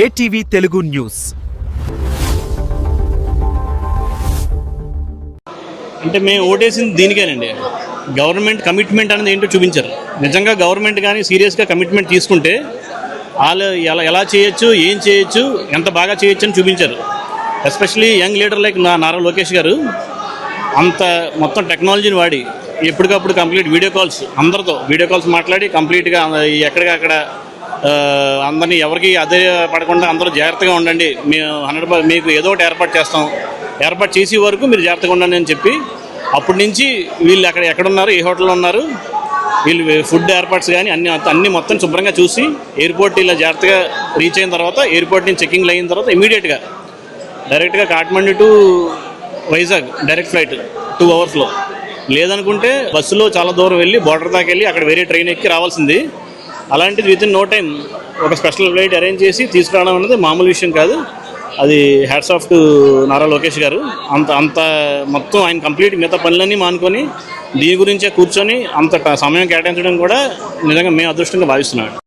ATV Telugu news. అంటే మేము ఓటేసింది దీనికేనండి. Government commitment అనేది ఏంటో చూపించారు. నిజంగా గవర్నమెంట్ కానీ సీరియస్గా కమిట్మెంట్ తీసుకుంటే వాళ్ళు ఎలా చేయొచ్చు, ఏం చేయొచ్చు, ఎంత బాగా చేయొచ్చు అని చూపించారు. Especially young leader like Nara Lokesh గారు అంత మొత్తం టెక్నాలజీని వాడి ఎప్పటికప్పుడు కంప్లీట్ వీడియో కాల్స్ మాట్లాడి కంప్లీట్గా ఎక్కడికక్కడ అందరినీ ఎవరికి అదే పడకుండా అందరూ జాగ్రత్తగా ఉండండి, మేము 100% మీకు ఏదో ఒకటి ఏర్పాటు చేసే వరకు మీరు జాగ్రత్తగా ఉండండి అని చెప్పి అప్పటి నుంచి వీళ్ళు ఎక్కడున్నారు, ఏ హోటల్లో ఉన్నారు, వీళ్ళు ఫుడ్ ఏర్పాట్స్ కానీ అన్నీ మొత్తం శుభ్రంగా చూసి ఎయిర్పోర్ట్ ఇలా జాగ్రత్తగా రీచ్ అయిన తర్వాత ఎయిర్పోర్ట్ నుంచి చెకింగ్ అయిన తర్వాత ఇమీడియట్గా డైరెక్ట్గా Kathmandu to Vizag direct flight 2 అవర్స్లో, లేదనుకుంటే బస్సులో చాలా దూరం వెళ్ళి బోర్డర్ దాకా వెళ్ళి అక్కడ వేరే ట్రైన్ ఎక్కి రావాల్సింది. అలాంటిది విత్ ఇన్ నో టైం ఒక స్పెషల్ ఫ్లైట్ అరేంజ్ చేసి తీసుకురావడం అనేది మామూలు విషయం కాదు. అది hats off to Nara Lokesh గారు. అంత మొత్తం ఆయన కంప్లీట్ మిగతా పనులన్నీ మానుకొని దీని గురించే కూర్చొని అంత సమయం కేటాయించడం కూడా నిజంగా మేము అదృష్టంగా భావిస్తున్నాం.